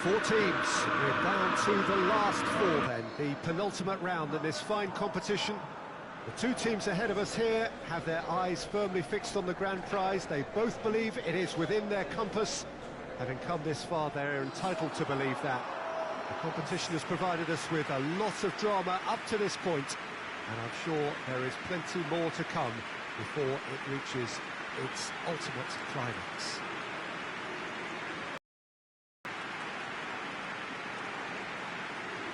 Four teams. We're down to the last four then, the penultimate round in this fine competition. The two teams ahead of us here have their eyes firmly fixed on the grand prize. They both believe it is within their compass. Having come this far, they're entitled to believe that. The competition has provided us with a lot of drama up to this point, and I'm sure there is plenty more to come before it reaches its ultimate climax.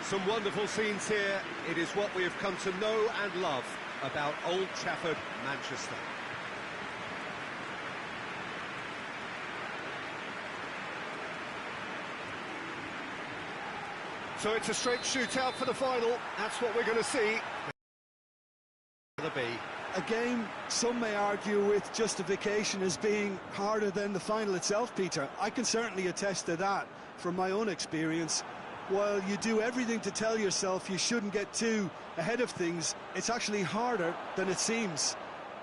Some wonderful scenes here. It is what we have come to know and love about Old Trafford, Manchester. So it's a straight shootout for the final. That's what we're going to see. A game some may argue with justification as being harder than the final itself, Peter. I can certainly attest to that from my own experience. While you do everything to tell yourself you shouldn't get too ahead of things, it's actually harder than it seems.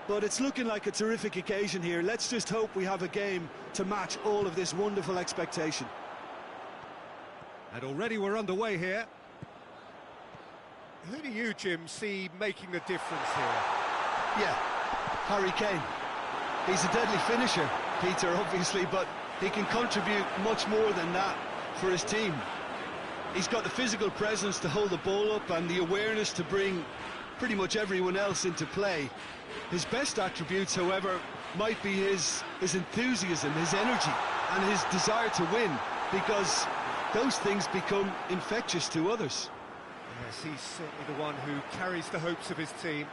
But it's looking like a terrific occasion here. Let's just hope we have a game to match all of this wonderful expectation. And already we're underway here. Who do you, Jim, see making the difference here? Yeah, Harry Kane. He's a deadly finisher, Peter, obviously, but he can contribute much more than that for his team. He's got the physical presence to hold the ball up and the awareness to bring pretty much everyone else into play. His best attributes, however, might be his enthusiasm, his energy, and his desire to win, because those things become infectious to others. Yes, he's certainly the one who carries the hopes of his team.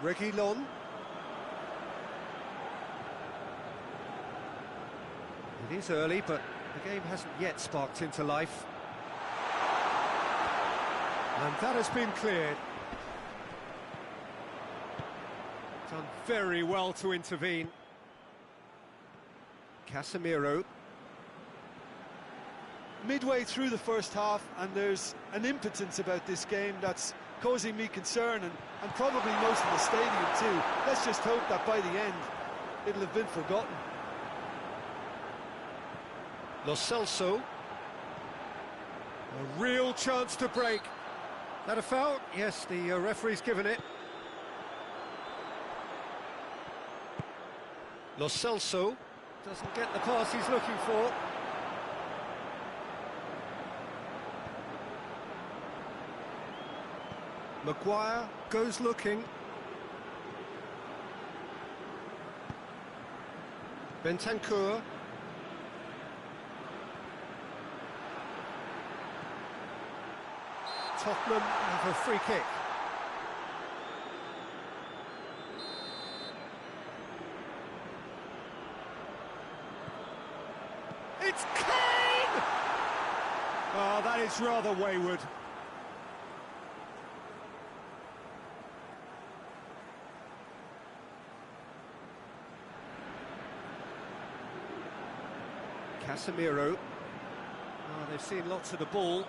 Reguilón. It is early, but the game hasn't yet sparked into life. And that has been cleared. Done very well to intervene. Casemiro. Midway through the first half, and there's an impotence about this game that's causing me concern, and probably most of the stadium too. Let's just hope that by the end it'll have been forgotten. Lo Celso. A real chance to break. That a foul? Yes, the referee's given it. Lo Celso doesn't get the pass he's looking for. Maguire goes looking. Bentancur. Tottenham have a free kick. It's Kane! Oh, that is rather wayward. Casemiro. Oh, they've seen lots of the ball.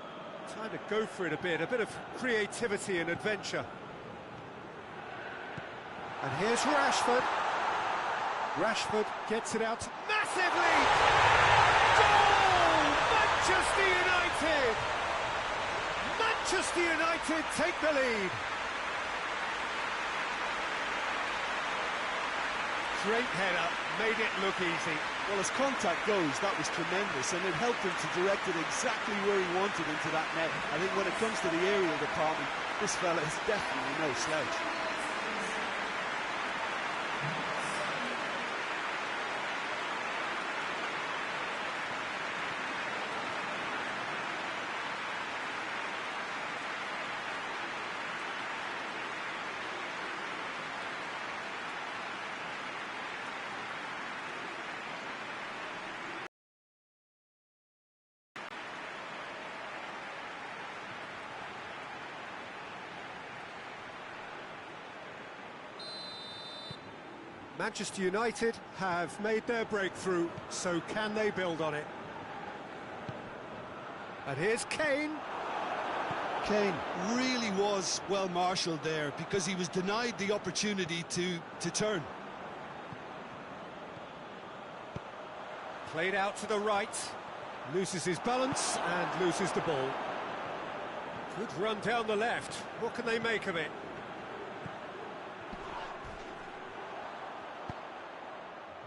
Time to go for it a bit of creativity and adventure. And here's Rashford. Rashford gets it out. Massive lead! Goal! Manchester United! Manchester United take the lead. Great header, made it look easy. Well, as contact goes, that was tremendous, and it helped him to direct it exactly where he wanted into that net. I think when it comes to the aerial department, this fella is definitely no slouch. Manchester United have made their breakthrough, so can they build on it? And here's Kane. Kane really was well marshalled there because he was denied the opportunity to turn. Played out to the right, loses his balance and loses the ball. Good run down the left. What can they make of it?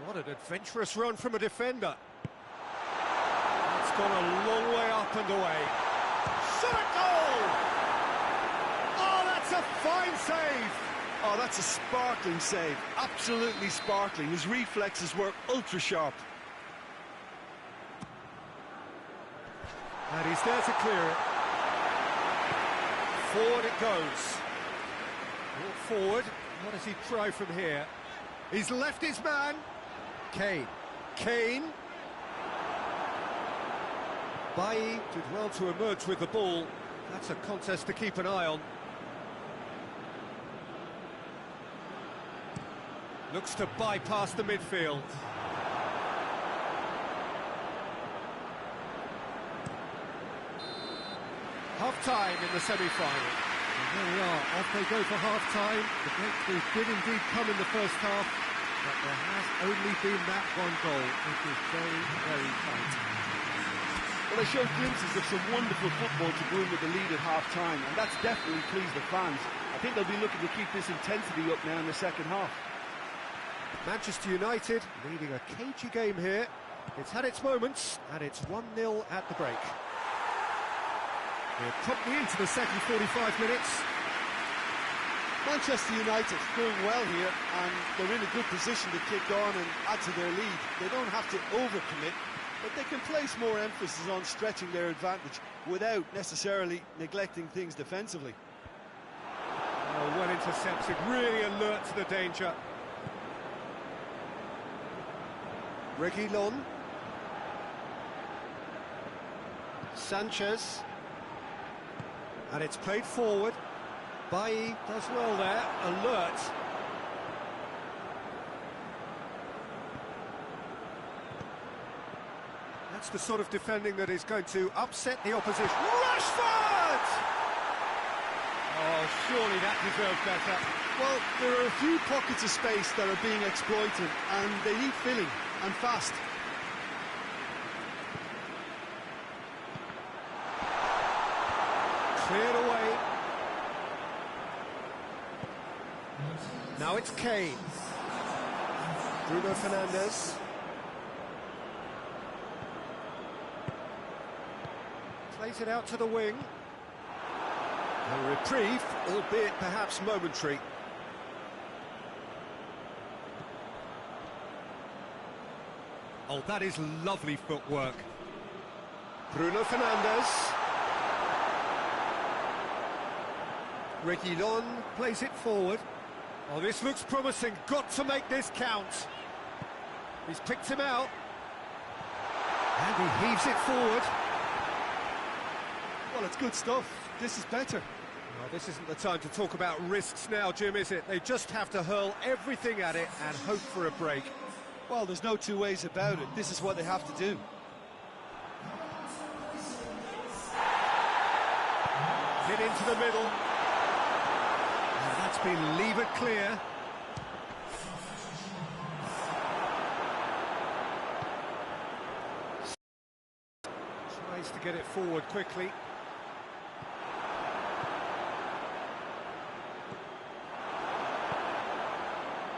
What an adventurous run from a defender. It's gone a long way up and away. Shot a goal! Oh, that's a fine save! Oh, that's a sparkling save. Absolutely sparkling. His reflexes were ultra sharp. And he's there to clear it. Forward it goes. Brought forward. What does he try from here? He's left his man. Kane. Kane. Bailly did well to emerge with the ball. That's a contest to keep an eye on. Looks to bypass the midfield. Half-time in the semi-final. And there we are, off they go for half-time. The breakthrough did indeed come in the first half, but there has only been that one goal. It is very, very tight. Well, they showed glimpses of some wonderful football to go in with the lead at half-time, and that's definitely pleased the fans. I think they'll be looking to keep this intensity up now in the second half. Manchester United leading a cagey game here. It's had its moments, and it's 1-0 at the break. We're promptly into the second 45 minutes. Manchester United doing well here, and they're in a good position to kick on and add to their lead. They don't have to overcommit, but they can place more emphasis on stretching their advantage without necessarily neglecting things defensively. Oh, well intercepted, really alert to the danger. Reguilon. Sanchez. And it's played forward. Bailly does well there, alert. That's the sort of defending that is going to upset the opposition. Rashford! Oh, surely that deserved better. Well, there are a few pockets of space that are being exploited, and they need filling, and fast. Cleared away. Now it's Kane. Bruno Fernandes. Plays it out to the wing. A reprieve, albeit perhaps momentary. Oh, that is lovely footwork. Bruno Fernandes. Reguilon plays it forward. Oh, this looks promising. Got to make this count. He's picked him out. And he heaves it forward. Well, it's good stuff. This is better. Well, this isn't the time to talk about risks now, Jim, is it? They just have to hurl everything at it and hope for a break. Well, there's no two ways about it. This is what they have to do. Hit into the middle. And that's been levered clear. Tries to get it forward quickly.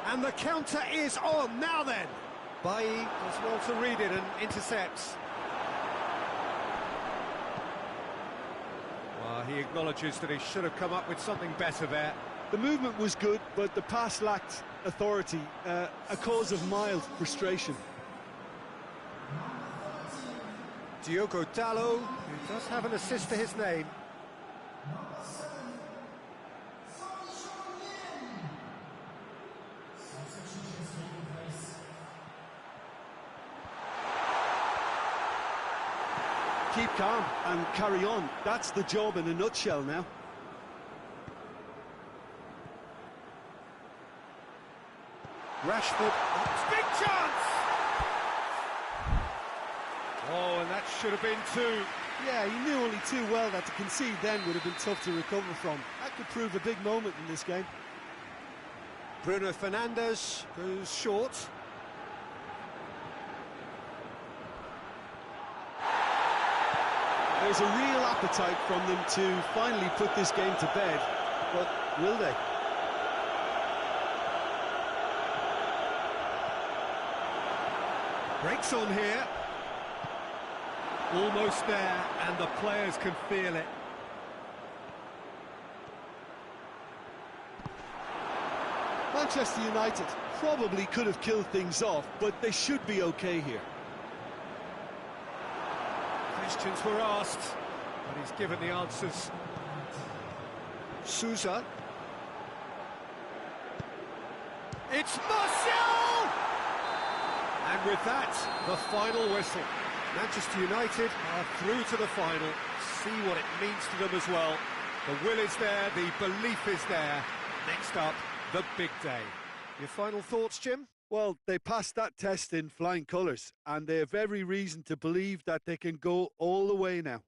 And the counter is on, now then! Bailly does well to read it and intercepts. Well, he acknowledges that he should have come up with something better there. The movement was good, but the pass lacked authority, a cause of mild frustration. Diogo Dalot, who does have an assist to his name. Keep calm and carry on. That's the job in a nutshell now. Rashford. Big chance! Oh, and that should have been two. Yeah, he knew only too well that to concede then would have been tough to recover from. That could prove a big moment in this game. Bruno Fernandes goes short. There's a real appetite from them to finally put this game to bed, but will they? Breaks on here. Almost there, and the players can feel it. Manchester United probably could have killed things off, but they should be okay here. Questions were asked, but he's given the answers. Sousa. It's Martial! And with that, the final whistle. Manchester United are through to the final. See what it means to them as well. The will is there, the belief is there. Next up, the big day. Your final thoughts, Jim? Well, they passed that test in flying colours, and they have every reason to believe that they can go all the way now.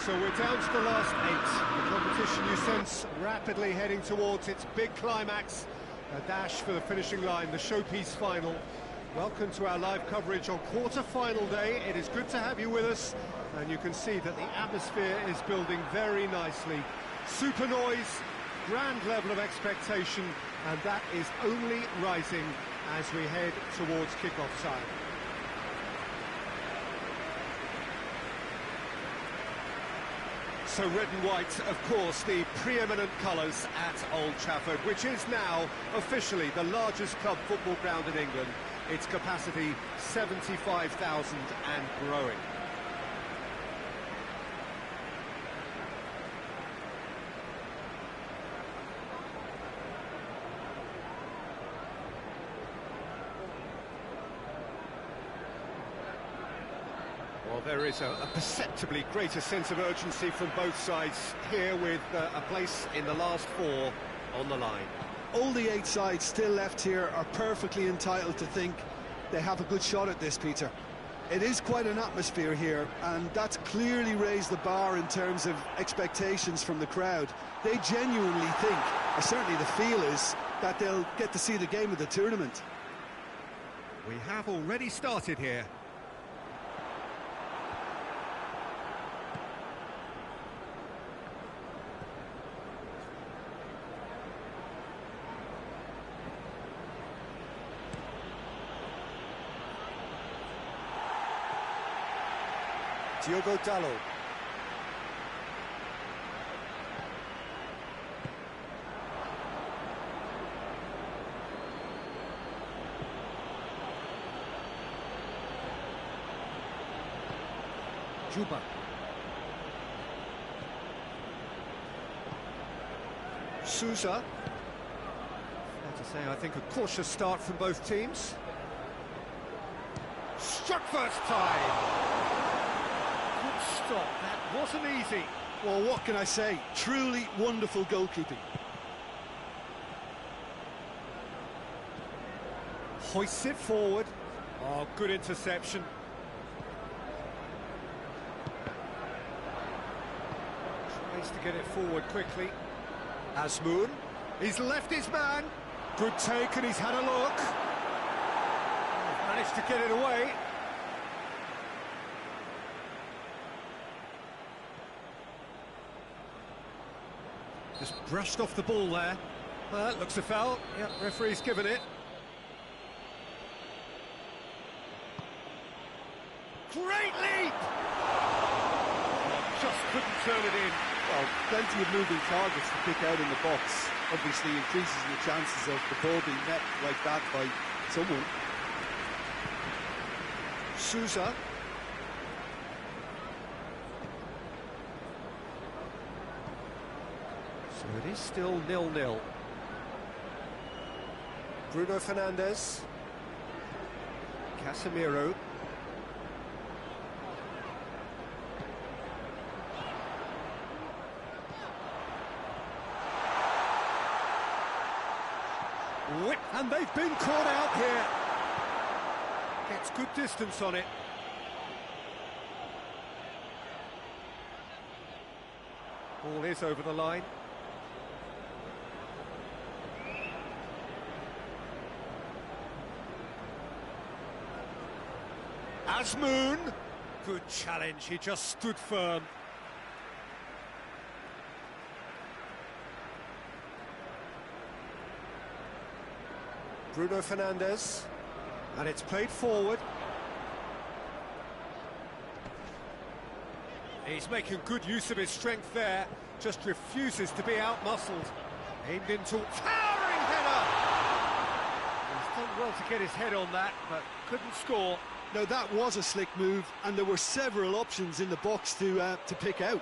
So we're down to the last 8. The competition, you sense, rapidly heading towards its big climax. A dash for the finishing line, the showpiece final. Welcome to our live coverage on quarter-final day. It is good to have you with us, and you can see that the atmosphere is building very nicely. Super noise, grand level of expectation, and that is only rising as we head towards kick-off time. So red and white, of course, the preeminent colours at Old Trafford, which is now officially the largest club football ground in England. Its capacity 75,000 and growing. Well, there is a perceptibly greater sense of urgency from both sides here, with a place in the last 4 on the line. all the 8 sides still left here are perfectly entitled to think they have a good shot at this, Peter. It is quite an atmosphere here, and that's clearly raised the bar in terms of expectations from the crowd. They genuinely think, or certainly the feel is, that they'll get to see the game of the tournament. We have already started here. Diogo Dalot. Juba. Sousa. Fair to say, I think a cautious start from both teams. Struck first time. Good stop, that wasn't easy. Well, what can I say? Truly wonderful goalkeeping. Hoists it forward. Oh, good interception. Tries to get it forward quickly. Azmoun. He's left his man. Good take, and he's had a look. Managed to get it away. Just brushed off the ball there. Well, that looks a foul. Yep, referee's given it. Great leap! Just couldn't turn it in. Well, plenty of moving targets to pick out in the box. Obviously increases the chances of the ball being met like that by someone. Sousa. So it is still 0-0. Bruno Fernandes. Casemiro. Whip, and they've been caught out here. Gets good distance on it. Ball is over the line. Azmoun. Good challenge, he just stood firm. Bruno Fernandes, and it's played forward. He's making good use of his strength there, just refuses to be out-muscled. Aimed into towering header! He's done well to get his head on that, but couldn't score. Now that was a slick move, and there were several options in the box to pick out.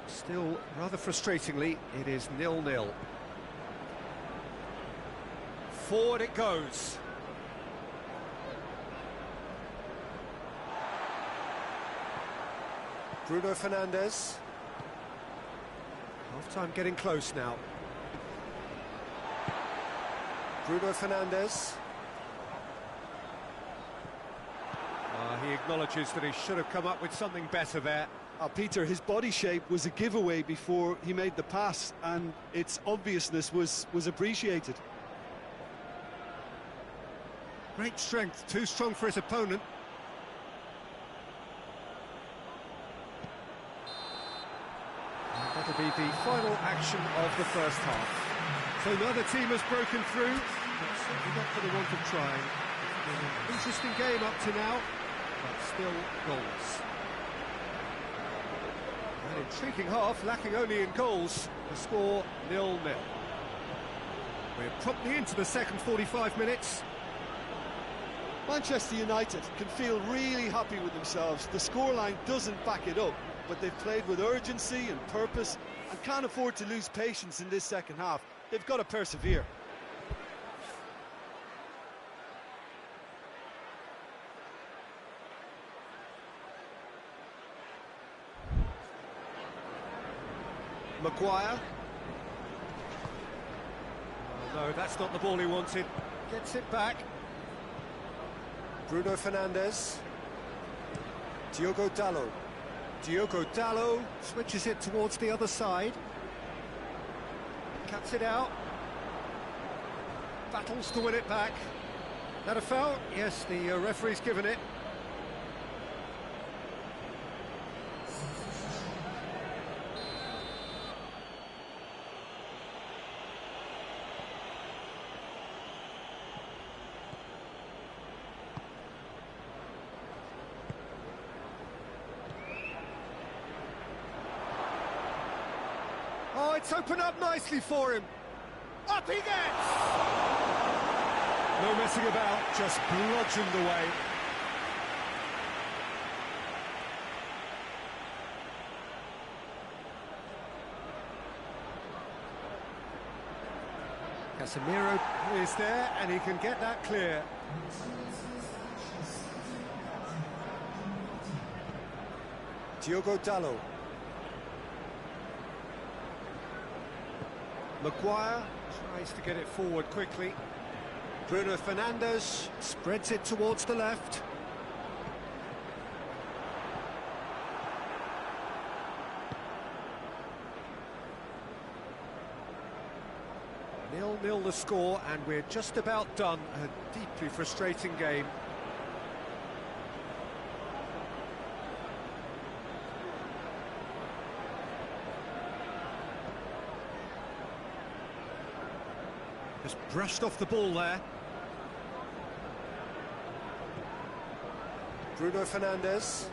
Still, rather frustratingly, it is 0-0. Forward it goes. Bruno Fernandes. Half-time getting close now. Bruno Fernandes. He acknowledges that he should have come up with something better there. Peter, his body shape was a giveaway before he made the pass, and its obviousness was appreciated. Great strength, too strong for his opponent. And that'll be the final action of the first half. So neither team has broken through, but certainly not for the want of trying. It's been an interesting game up to now, but still goals. An intriguing half, lacking only in goals. The score 0-0. We're promptly into the second 45 minutes. Manchester United can feel really happy with themselves. The scoreline doesn't back it up, but they've played with urgency and purpose and can't afford to lose patience in this second half. They've got to persevere. Maguire. Oh, no, that's not the ball he wanted. Gets it back. Bruno Fernandes. Diogo Dalot. Diogo Dalot switches it towards the other side. Cuts it out. Battles to win it back. That a foul? Yes, the referee's given it. Oh, it's opened up nicely for him. Up he gets! No messing about, just bludgeoned away. Casemiro is there, and he can get that clear. Diogo Dalot. Maguire tries to get it forward quickly. Bruno Fernandes spreads it towards the left. Nil-nil the score, and we're just about done. A deeply frustrating game. Just brushed off the ball there. Bruno Fernandes.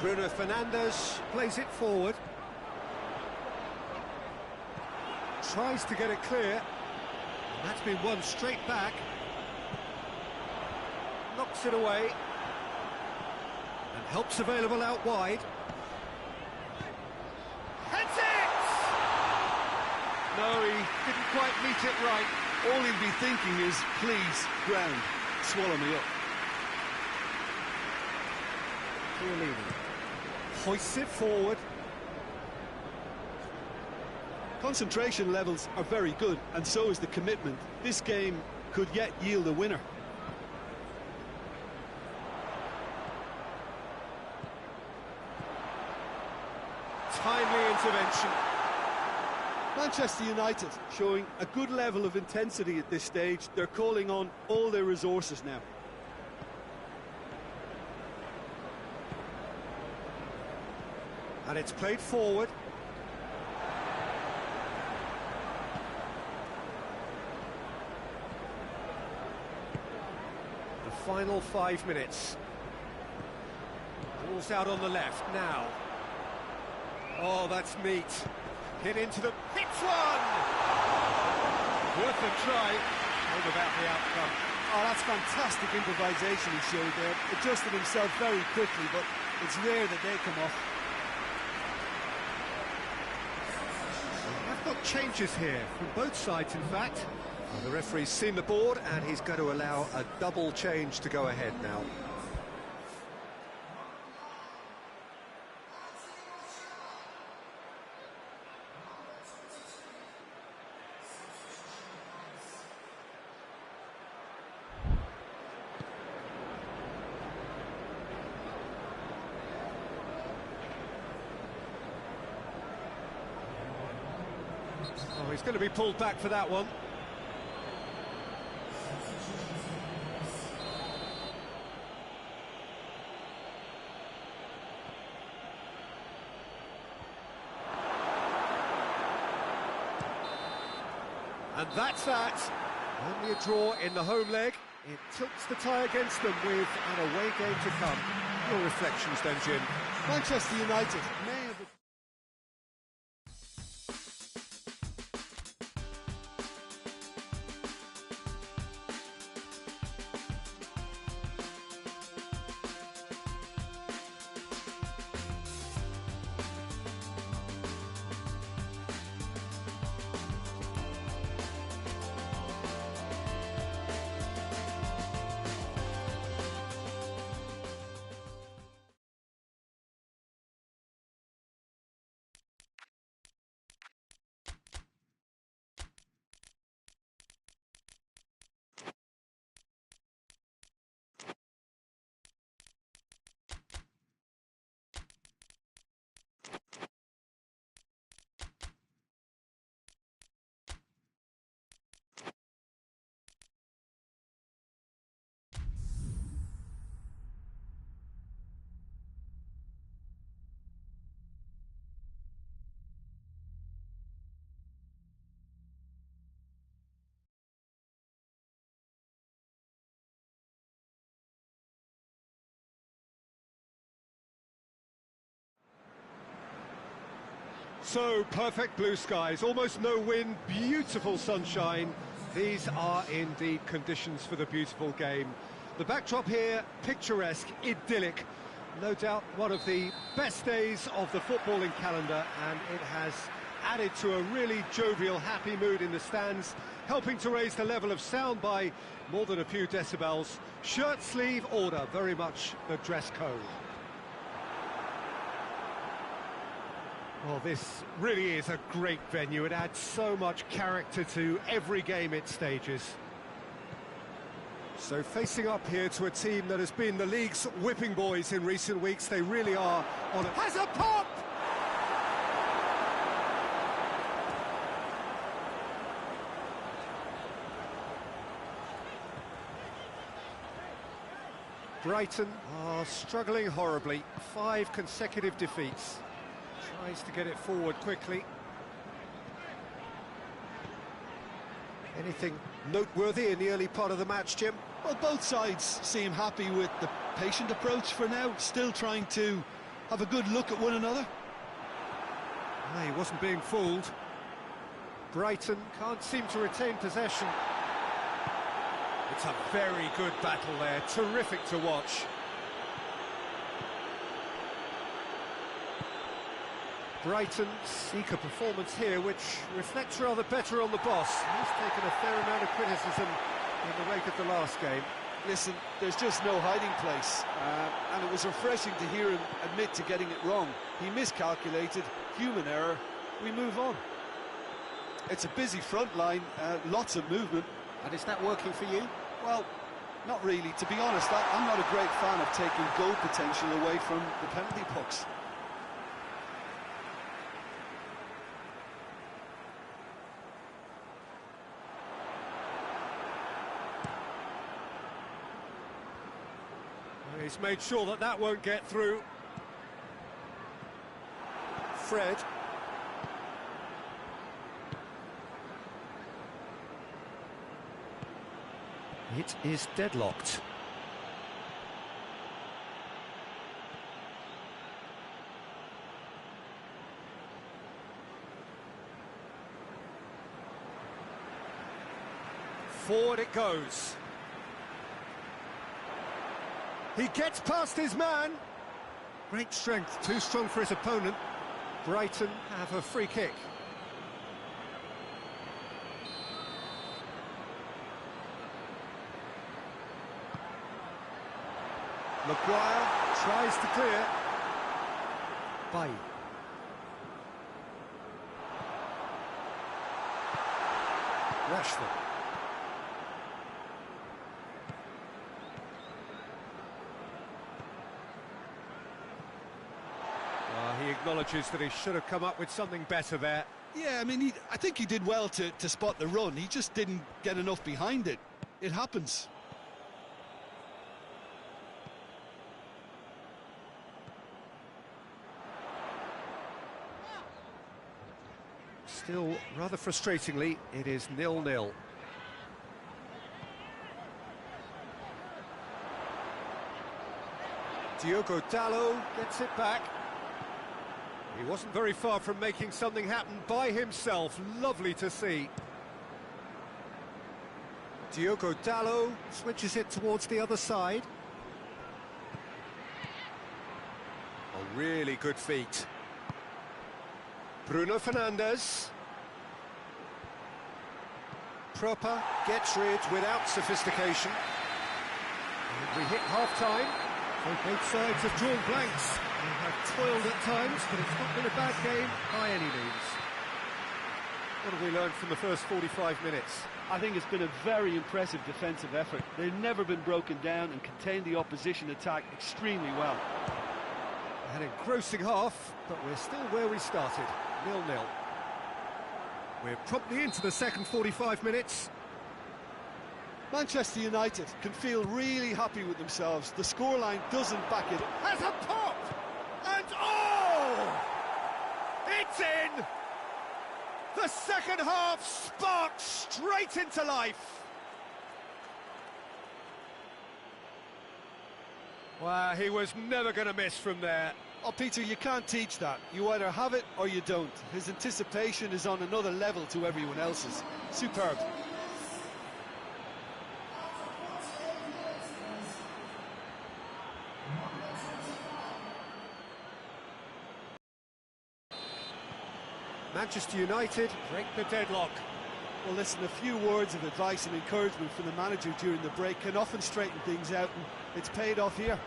Bruno Fernandes plays it forward. Tries to get it clear. And that's been won straight back. Knocks it away. And help's available out wide. Heads it! No, he didn't quite meet it right. All he'll be thinking is, please, ground, swallow me up. Chiellini hoists it forward. Concentration levels are very good, and so is the commitment. This game could yet yield a winner. Timely intervention. Manchester United showing a good level of intensity at this stage. They're calling on all their resources now. And it's played forward. The final 5 minutes. Ball's out on the left now. Oh, that's meat. Hit into the... Hits one! Worth a try. What about the outcome? Oh, that's fantastic improvisation he showed there. Adjusted himself very quickly, but it's rare that they come off. I've got changes here from both sides, in fact. The referee's seen the board, and he's going to allow a double change to go ahead now. Oh, he's going to be pulled back for that one. And that's that. Only a draw in the home leg. It tilts the tie against them with an away game to come. Your reflections then, Jim? Manchester United may have... So, perfect blue skies, almost no wind, beautiful sunshine. These are indeed conditions for the beautiful game. The backdrop here, picturesque, idyllic. No doubt one of the best days of the footballing calendar, and it has added to a really jovial, happy mood in the stands, helping to raise the level of sound by more than a few decibels. Shirt sleeve order, very much the dress code. Well, this really is a great venue. It adds so much character to every game it stages. So facing up here to a team that has been the league's whipping boys in recent weeks, they really are on it. Has a pop! Brighton are struggling horribly. 5 consecutive defeats. Tries to get it forward quickly. Anything noteworthy in the early part of the match, Jim? Well, both sides seem happy with the patient approach for now, still trying to have a good look at one another. He wasn't being fooled. Brighton can't seem to retain possession. It's a very good battle there, terrific to watch. Brighton seek a performance here which reflects rather better on the boss. He's taken a fair amount of criticism in the wake of the last game. Listen, there's just no hiding place, and it was refreshing to hear him admit to getting it wrong. He miscalculated, human error, we move on. It's a busy front line, lots of movement. And is that working for you? Well, not really. To be honest, I'm not a great fan of taking goal potential away from the penalty pucks. He's made sure that that won't get through. Fred. It is deadlocked. Forward it goes. He gets past his man. Great strength, too strong for his opponent. Brighton have a free kick. Maguire tries to clear. Bay. Rashford. He acknowledges that he should have come up with something better there. Yeah, I mean, I think he did well to spot the run. He just didn't get enough behind it. It happens. Still, rather frustratingly, it is 0-0. Diogo Dalot gets it back. He wasn't very far from making something happen by himself. Lovely to see. Diogo Dalot switches it towards the other side. A really good feat. Bruno Fernandes. Proper gets rid without sophistication. And we hit half-time. Both sides have drawn blanks. They have toiled at times, but it's not been a bad game by any means. What have we learned from the first 45 minutes? I think it's been a very impressive defensive effort. They've never been broken down and contained the opposition attack extremely well. An engrossing half, but we're still where we started, 0-0. We're promptly into the second 45 minutes. Manchester United can feel really happy with themselves. The scoreline doesn't back it. Has a pop! And oh! It's in! The second half sparked straight into life. Well, he was never going to miss from there. Oh, Peter, you can't teach that. You either have it or you don't. His anticipation is on another level to everyone else's. Superb. Manchester United break the deadlock. Well, listen, a few words of advice and encouragement from the manager during the break can often straighten things out, and it's paid off here.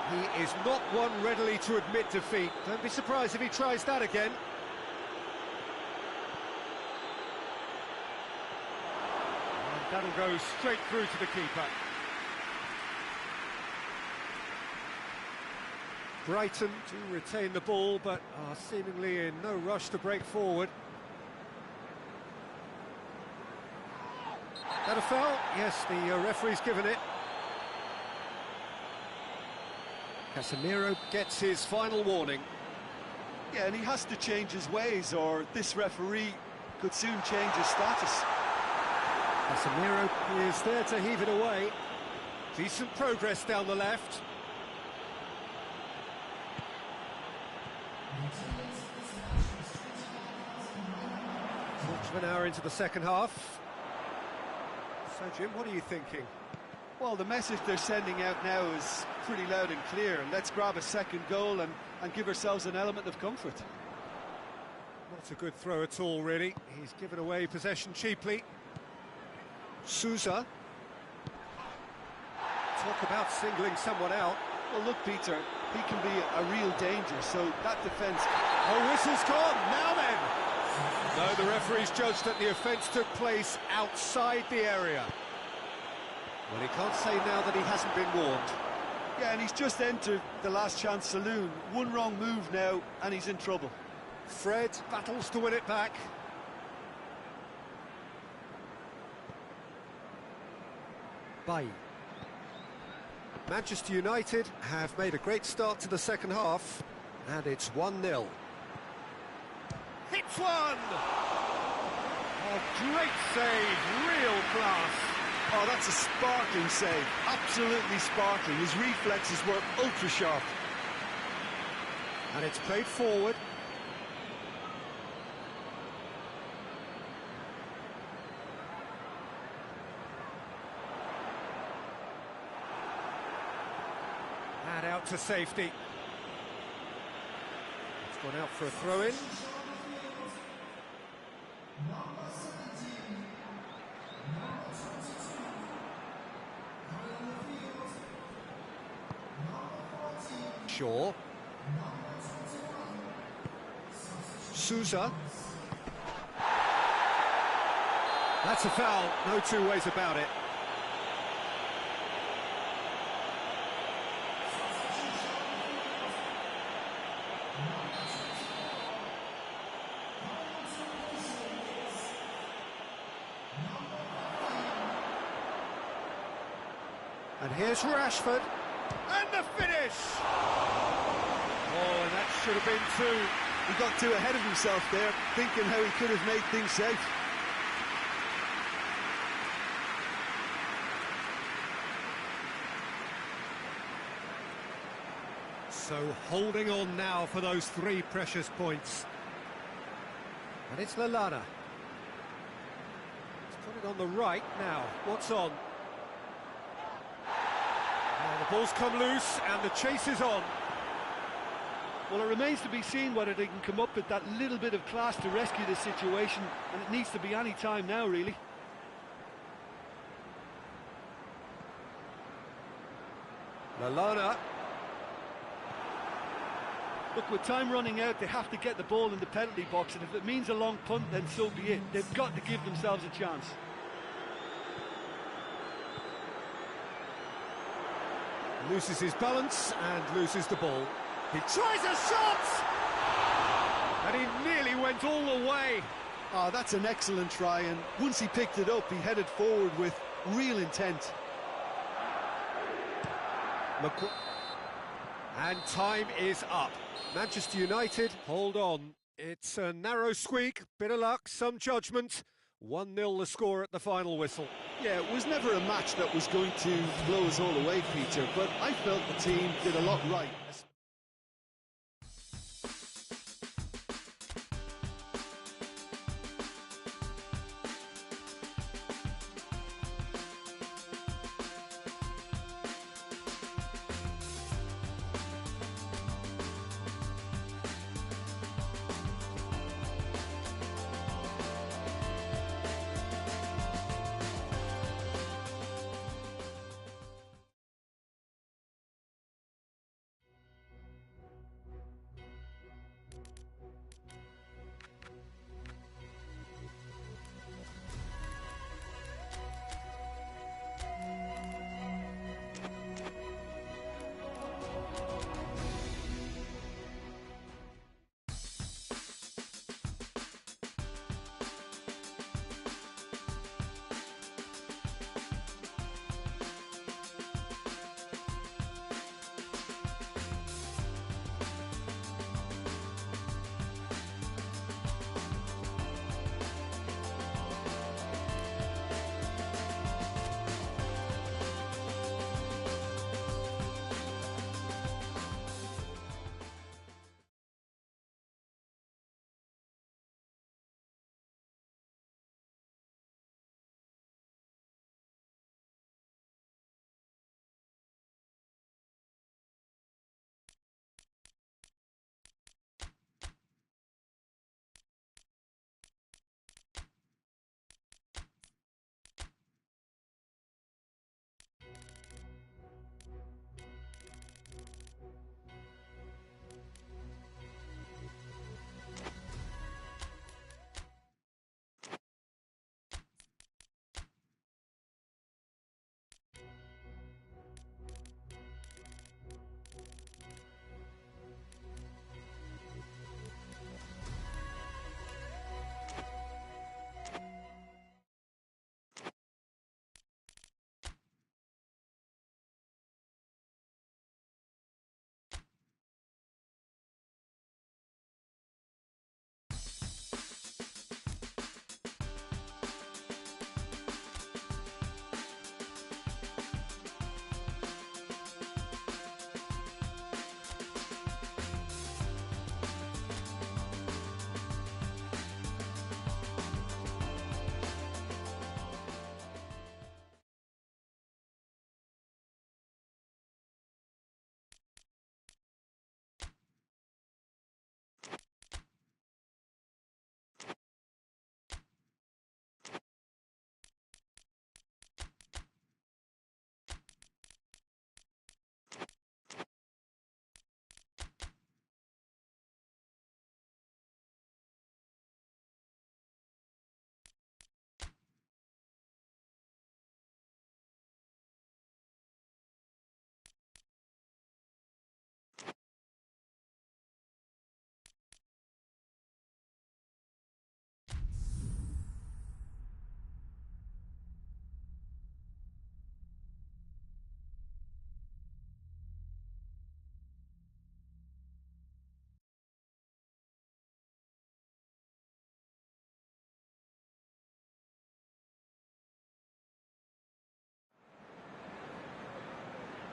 He is not one readily to admit defeat. Don't be surprised if he tries that again. And that'll go straight through to the keeper. Brighton do retain the ball, but are seemingly in no rush to break forward. That a foul? Yes, the referee's given it. Casemiro gets his final warning. Yeah, and he has to change his ways, or this referee could soon change his status. Casemiro is there to heave it away. Decent progress down the left. Quarter of an hour into the second half. So, Jim, what are you thinking? Well, the message they're sending out now is pretty loud and clear. Let's grab a second goal and give ourselves an element of comfort. Not a good throw at all, really. He's given away possession cheaply. Sousa. Talk about singling someone out. Well, look, Peter, he can be a real danger, so that defence... Oh, whistle's gone, now then! No, the referee's judged that the offence took place outside the area. Well, he can't say now that he hasn't been warned. Yeah, and he's just entered the last chance saloon. One wrong move now, and he's in trouble. Fred battles to win it back. Bailly. Manchester United have made a great start to the second half, and it's 1-0. Hits one! Oh, great save, real class. Oh, that's a sparkling save, absolutely sparkling. His reflexes were ultra-sharp. And it's played forward. And out to safety. It's gone out for a throw-in. Shaw. Sousa. That's a foul, no two ways about it. And here's Rashford. And the finish! Oh, and that should have been two. He got too ahead of himself there, thinking how he could have made things safe. So holding on now for those 3 precious points. And it's Lallana. He's put it on the right now. What's on? The ball's come loose and the chase is on. Well, it remains to be seen whether they can come up with that little bit of class to rescue this situation, and it needs to be any time now, really. Lallana. Look, with time running out, they have to get the ball in the penalty box, and if it means a long punt, then so be it. They've got to give themselves a chance. Loses his balance and loses the ball. He tries a shot! And he nearly went all the way. Oh, that's an excellent try, and once he picked it up, he headed forward with real intent. And time is up. Manchester United, hold on. It's a narrow squeak, bit of luck, some judgment. 1-0 the score at the final whistle. Yeah, it was never a match that was going to blow us all away, Peter, but I felt the team did a lot right.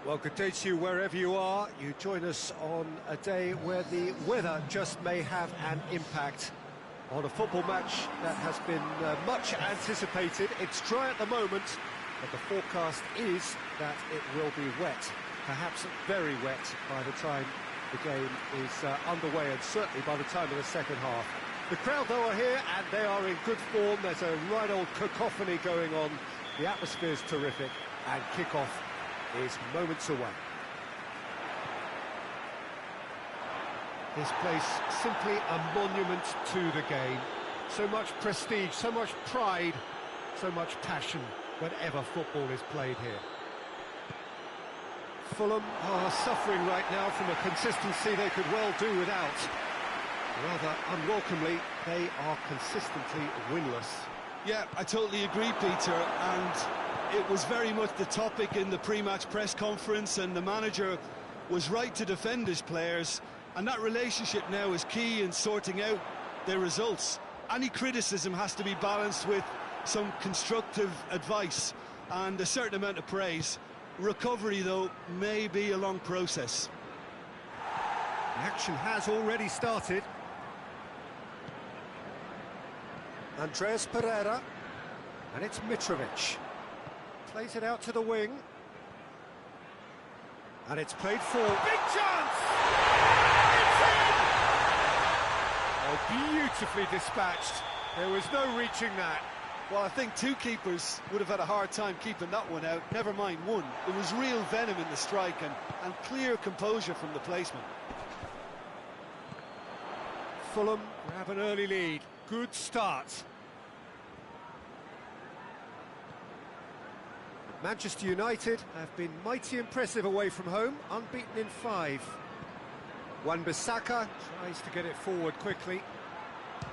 Well, good day to you wherever you are. You join us on a day where the weather just may have an impact on a football match that has been much anticipated. It's dry at the moment, but the forecast is that it will be wet, perhaps very wet by the time the game is underway, and certainly by the time of the second half. The crowd, though, are here, and they are in good form. There's a right old cacophony going on. The atmosphere's terrific, and kick-off is moments away. This place simply a monument to the game. So much prestige, so much pride, so much passion whenever football is played here. Fulham are suffering right now from a consistency they could well do without. Rather unwelcomely, they are consistently winless. Yeah, I totally agree, Peter, and it was very much the topic in the pre-match press conference, and the manager was right to defend his players, and that relationship now is key in sorting out their results. Any criticism has to be balanced with some constructive advice and a certain amount of praise. Recovery, though, may be a long process. The action has already started. Andreas Pereira, and it's Mitrovic. Plays it out to the wing. And it's played forward. Big chance! It's in! Oh, beautifully dispatched. There was no reaching that. Well, I think two keepers would have had a hard time keeping that one out, never mind one. There was real venom in the strike and clear composure from the placement. Fulham grab an early lead. Good start. Manchester United have been mighty impressive away from home, unbeaten in 5. Wan-Bissaka tries to get it forward quickly.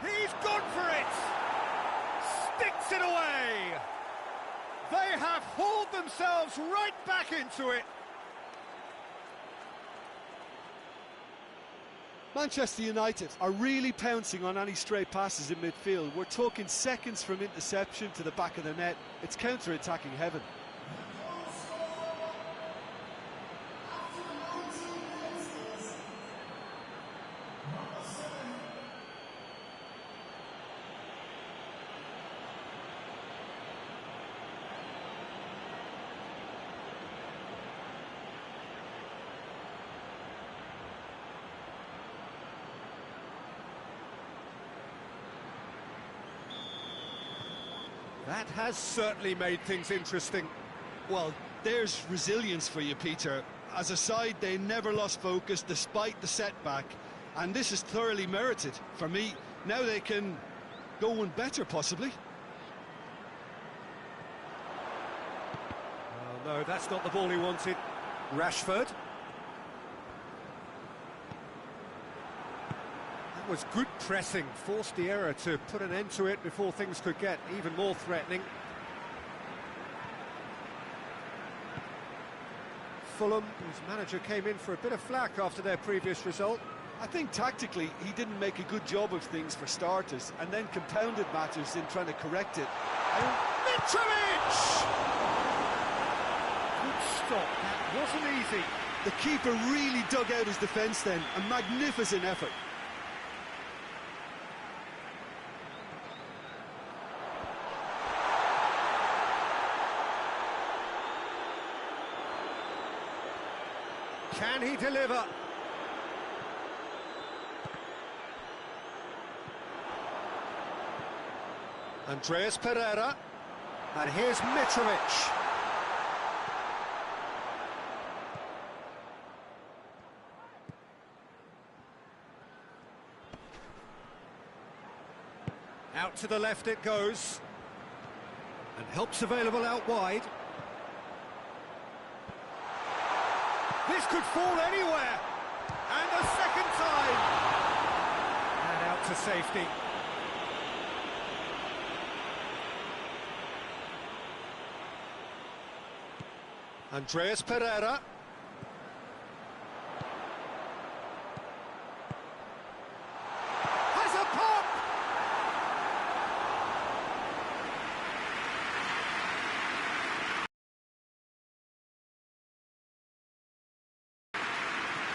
He's gone for it! Sticks it away! They have hauled themselves right back into it! Manchester United are really pouncing on any stray passes in midfield. We're talking seconds from interception to the back of the net. It's counter-attacking heaven. That has certainly made things interesting. Well, there's resilience for you, Peter. As a side, they never lost focus despite the setback, and this is thoroughly merited. For me, now they can go one better, possibly. Oh, no, that's not the ball he wanted. Rashford. That was good pressing, forced the error to put an end to it before things could get even more threatening. Fulham, whose manager came in for a bit of flack after their previous result. I think tactically he didn't make a good job of things for starters, and then compounded matters in trying to correct it. And Mitrovic! Good stop, that wasn't easy. The keeper really dug out his defence then, a magnificent effort. Can he deliver? Andreas Pereira. And here's Mitrovic. Out to the left it goes. And help's available out wide. This could fall anywhere. And a second time. And out to safety. Andreas Pereira. Has a pop!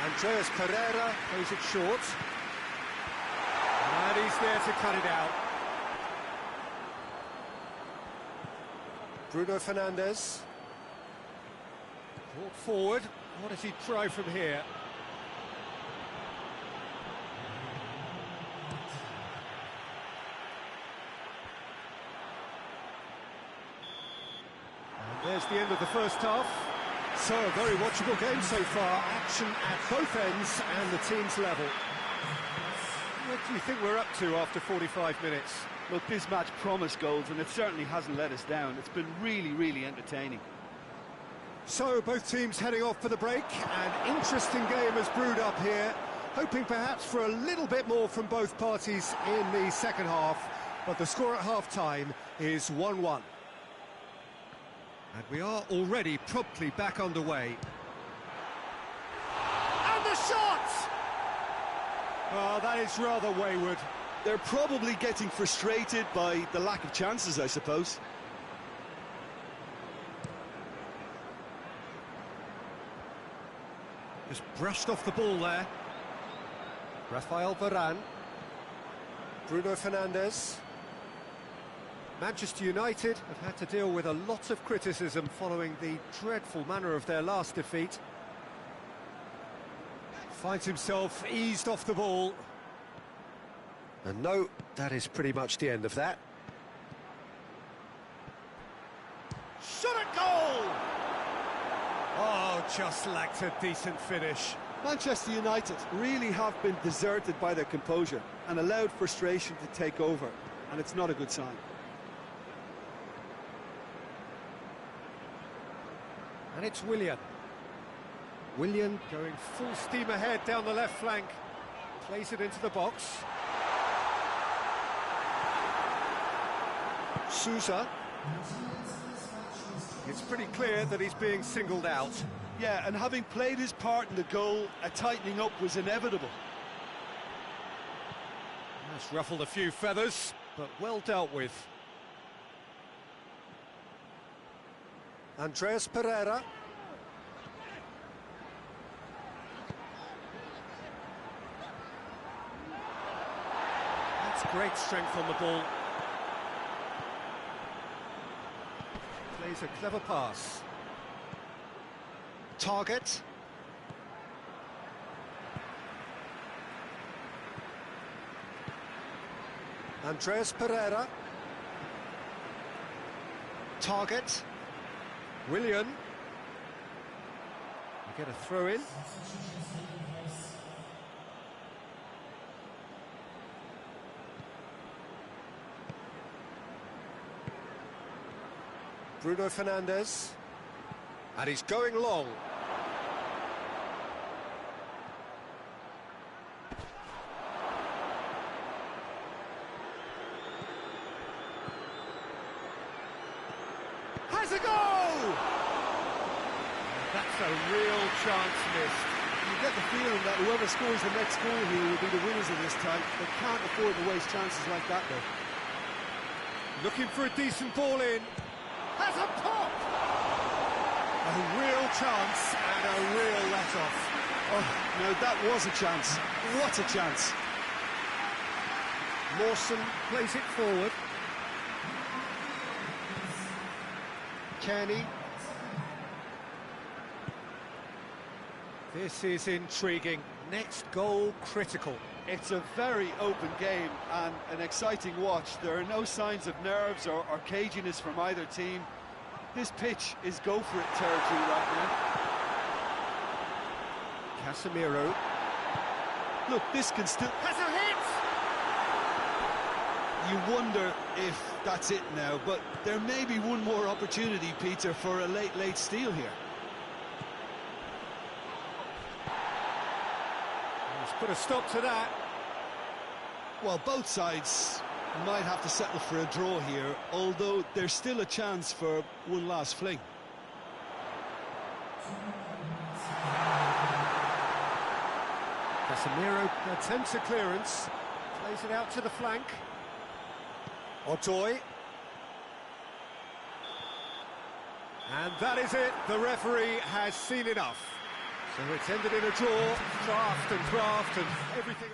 Andreas Pereira plays it short. And he's there to cut it out. Bruno Fernandes. Brought forward. What does he try from here? And there's the end of the first half. So, a very watchable game so far. Action at both ends and the team's level. What do you think we're up to after 45 minutes? Look, this match promised goals, and it certainly hasn't let us down. It's been really, really entertaining. So, both teams heading off for the break. An interesting game has brewed up here. Hoping perhaps for a little bit more from both parties in the second half. But the score at half-time is 1-1. And we are already promptly back underway. Oh, that is rather wayward. They're probably getting frustrated by the lack of chances, I suppose. Just brushed off the ball there. Rafael Varane. Bruno Fernandes. Manchester United have had to deal with a lot of criticism following the dreadful manner of their last defeat. Finds himself eased off the ball. And no, that is pretty much the end of that. Shot at goal! Oh, just lacked a decent finish. Manchester United really have been deserted by their composure and allowed frustration to take over, and it's not a good sign. And it's Willian. Willian going full steam ahead down the left flank. Plays it into the box. Sousa. It's pretty clear that he's being singled out. Yeah, and having played his part in the goal, a tightening up was inevitable. That's ruffled a few feathers, but well dealt with. Andreas Pereira. That's great strength on the ball. Plays a clever pass. Target. Andreas Pereira. Target. Willian. We get a throw in. Bruno Fernandes. And he's going long. Has a goal! That's a real chance missed. You get the feeling that whoever scores the next goal here will be the winners of this time. They can't afford to waste chances like that, though. Looking for a decent ball in. Has a pop! A real chance and a real let-off. Oh, no, that was a chance. What a chance. Mawson plays it forward. Kenny. This is intriguing. Next goal critical. It's a very open game and an exciting watch. There are no signs of nerves or caginess from either team. This pitch is go-for-it territory right now. Casemiro. Look, this can still... Has a hit! You wonder if that's it now, but there may be one more opportunity, Peter, for a late steal here. He's put a stop to that. Well, both sides might have to settle for a draw here, although there's still a chance for one last fling. Casemiro attempts a clearance, plays it out to the flank. Odoi. And that is it, the referee has seen enough. So it's ended in a draw, draft and everything...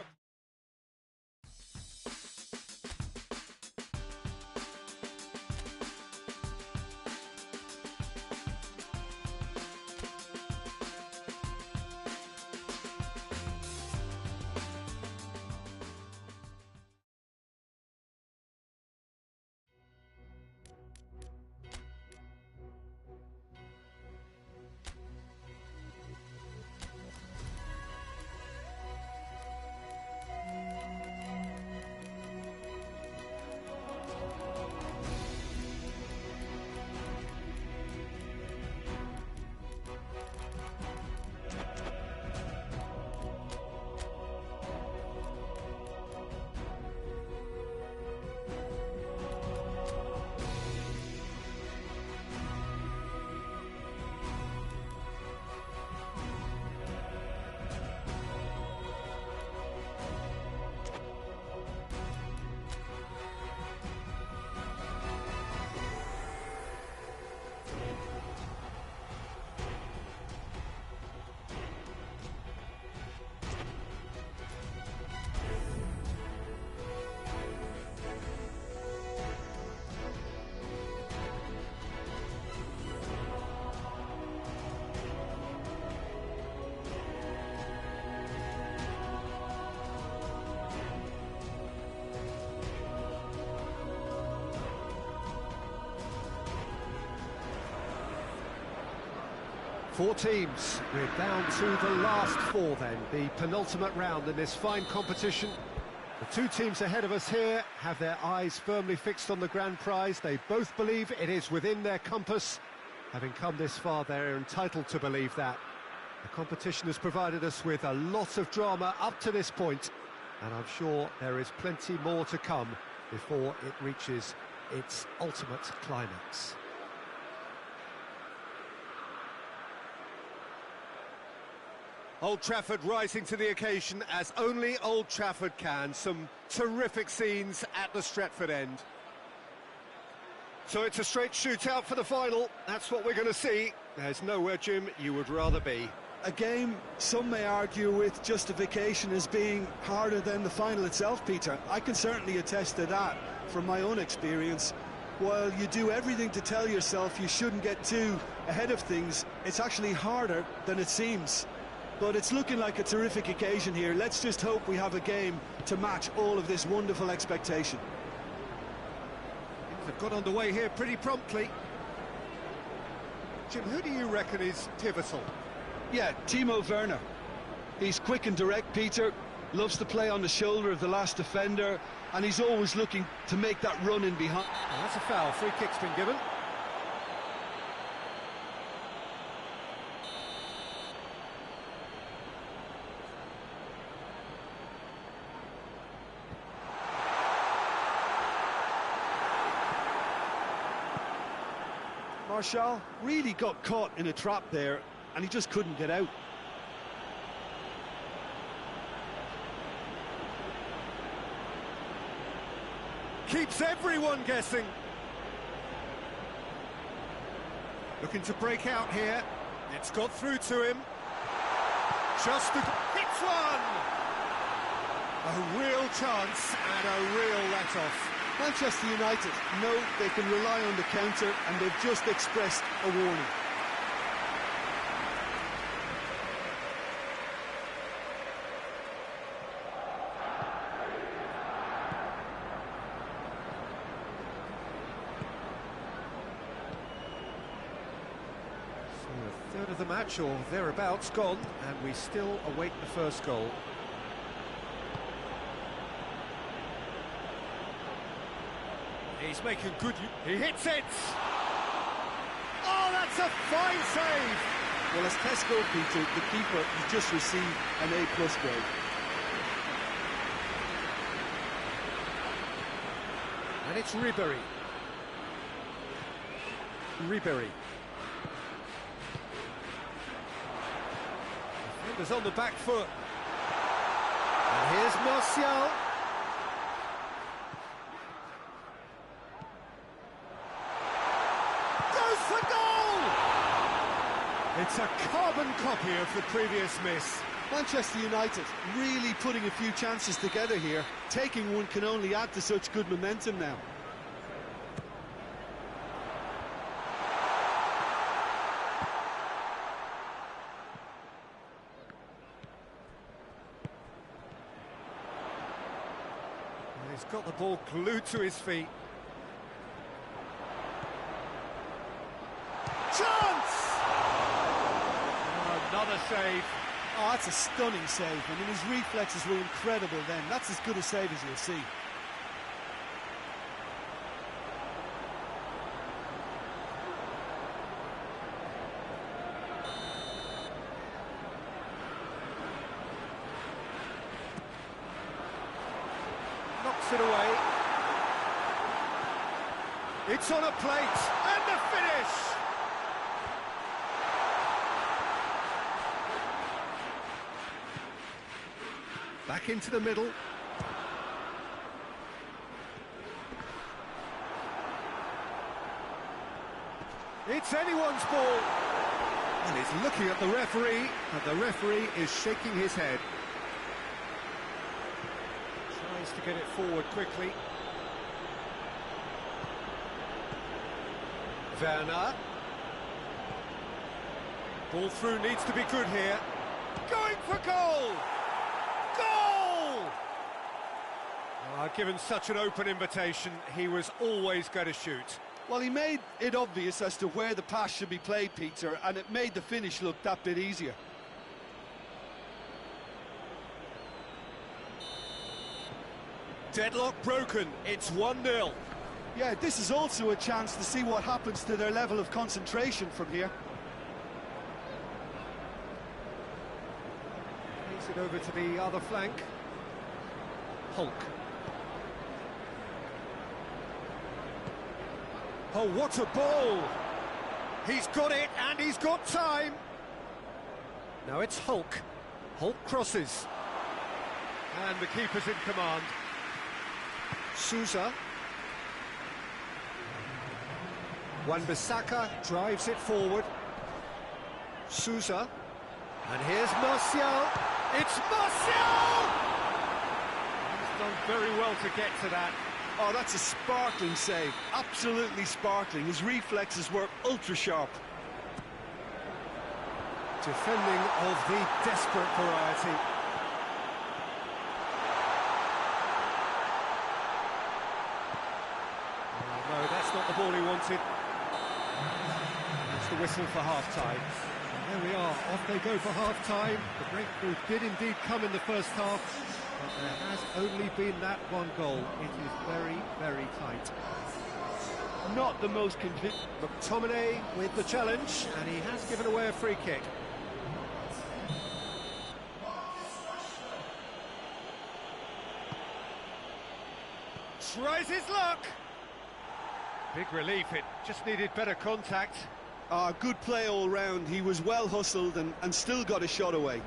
Four teams. We're down to the last four then, the penultimate round in this fine competition. The two teams ahead of us here have their eyes firmly fixed on the grand prize. They both believe it is within their compass. Having come this far, they're entitled to believe that. The competition has provided us with a lot of drama up to this point, and I'm sure there is plenty more to come before it reaches its ultimate climax. Old Trafford rising to the occasion as only Old Trafford can. Some terrific scenes at the Stretford end. So it's a straight shootout for the final. That's what we're going to see. There's nowhere, Jim, you would rather be. A game some may argue with justification as being harder than the final itself, Peter. I can certainly attest to that from my own experience. While you do everything to tell yourself you shouldn't get too ahead of things, it's actually harder than it seems. But it's looking like a terrific occasion here. Let's just hope we have a game to match all of this wonderful expectation. Things have got underway here pretty promptly. Jim, who do you reckon is pivotal? Yeah, Timo Werner. He's quick and direct, Peter. Loves to play on the shoulder of the last defender, and he's always looking to make that run in behind. Oh, that's a foul. Free kick's been given. Martial really got caught in a trap there, and he just couldn't get out. Keeps everyone guessing. Looking to break out here. It's got through to him. Just hits one! A real chance and a real let-off. Manchester United know they can rely on the counter, and they've just expressed a warning. So a third of the match, or thereabouts, gone, and we still await the first goal. He's making good... He hits it! Oh, that's a fine save! Well, as Tesco, Peter, the keeper, has just received an A+ grade. And it's Ribéry. Ribéry. Defender's on the back foot. And here's Martial. Goes for goal! It's a carbon copy of the previous miss. Manchester United really putting a few chances together here. Taking one can only add to such good momentum now. He's got the ball glued to his feet. Chance! Oh, another save. Oh, that's a stunning save. I mean, his reflexes were incredible then. That's as good a save as you'll see. Knocks it away. It's on a plate, and the finish! Back into the middle. It's anyone's ball. And he's looking at the referee, and the referee is shaking his head. Tries to get it forward quickly. Werner. Ball through needs to be good here. Going for goal! Goal! Given such an open invitation, he was always going to shoot. Well, he made it obvious as to where the pass should be played, Peter, and it made the finish look that bit easier. Deadlock broken, it's 1-0. Yeah, this is also a chance to see what happens to their level of concentration from here. Takes it over to the other flank. Hulk. Oh, what a ball! He's got it, and he's got time! Now it's Hulk. Hulk crosses. And the keeper's in command. Sousa. Wan-Bissaka drives it forward. Sousa. And here's Martial. It's Martial! He's done very well to get to that. Oh, that's a sparkling save. Absolutely sparkling. His reflexes were ultra-sharp. Defending of the desperate variety. Oh, no, that's not the ball he wanted. That's the whistle for half-time. And there we are, off they go for half-time. The breakthrough did indeed come in the first half, but there has only been that one goal. It is very, very tight. Not the most convincing. McTominay with the challenge, and he has given away a free kick. Tries his luck. Big relief, it just needed better contact. Good play all round. He was well hustled and still got a shot away.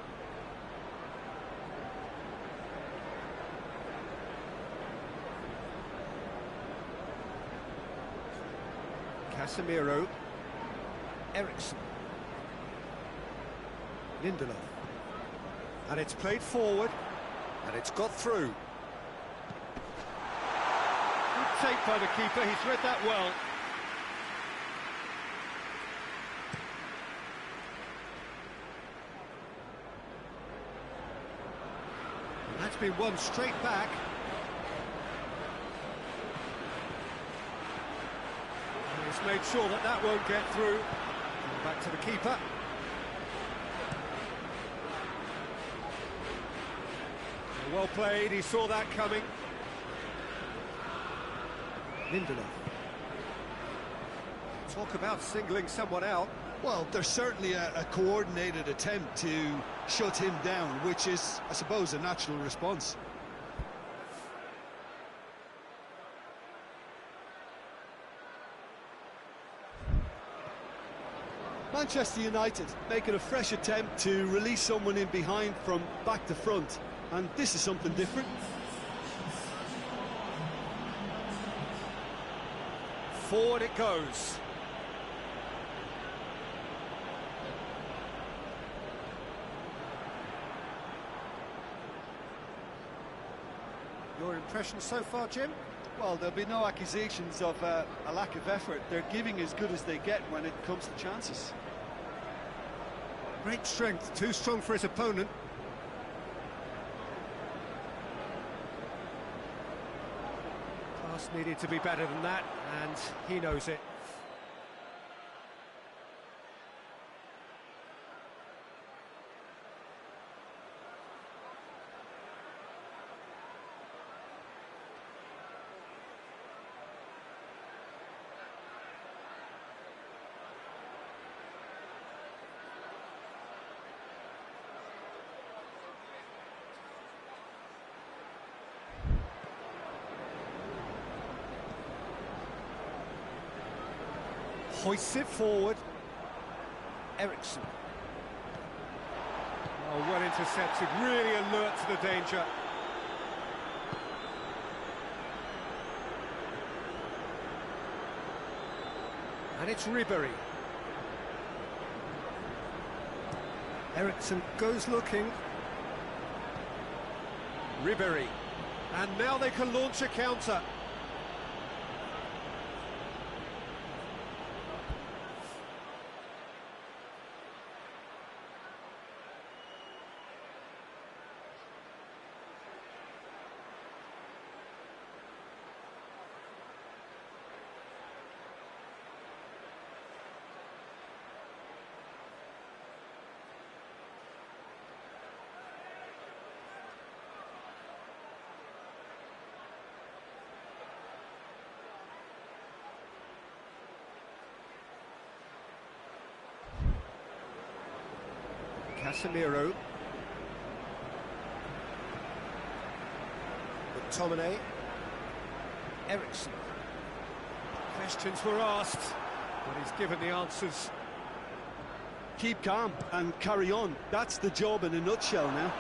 Casemiro. Eriksen. Lindelof. And it's played forward, and it's got through. Good take by the keeper, he's read that well. And that's been won straight back. And he's made sure that that won't get through. Back to the keeper. Well played, he saw that coming. Lindelof. Talk about singling someone out. Well, there's certainly a coordinated attempt to shut him down, which is, I suppose, a natural response. Manchester United making a fresh attempt to release someone in behind from back to front, and this is something different. Forward it goes. Your impression so far, Jim? Well, there'll be no accusations of a lack of effort. They're giving as good as they get when it comes to chances. Great strength, too strong for his opponent. Pass needed to be better than that, and he knows it. Hoists it forward. Eriksen. Oh, well intercepted, really alert to the danger. And it's Ribery. Eriksen goes looking. Ribery. And now they can launch a counter. Casemiro. McTominay. Eriksen. Questions were asked, but he's given the answers. Keep calm and carry on. That's the job in a nutshell now.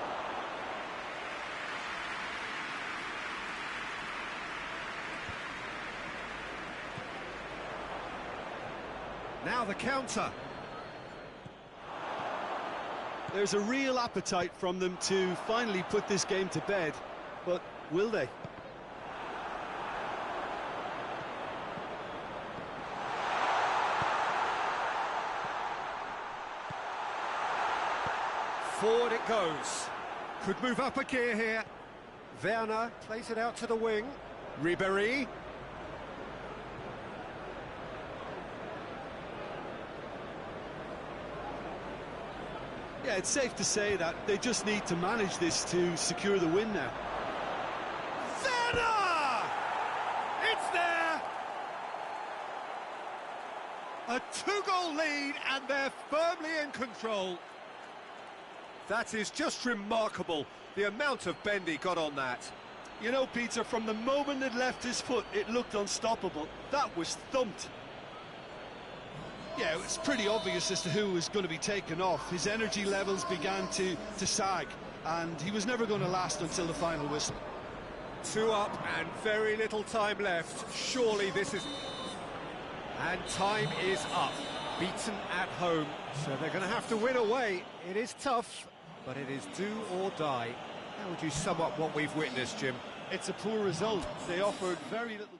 Now the counter. There's a real appetite from them to finally put this game to bed, but will they? Forward it goes. Could move up a gear here. Werner plays it out to the wing. Ribéry. Yeah, it's safe to say that they just need to manage this to secure the win now. Werner! It's there! A two-goal lead, and they're firmly in control. That is just remarkable, the amount of bend he got on that. You know, Peter, from the moment it left his foot, it looked unstoppable. That was thumped. Yeah, it was pretty obvious as to who was going to be taken off. His energy levels began to sag, and he was never going to last until the final whistle. 2 up and very little time left. Surely this is... And time is up. Beaten at home, so they're going to have to win away. It is tough, but it is do or die. How would you sum up what we've witnessed, Jim? It's a poor result. They offered very little...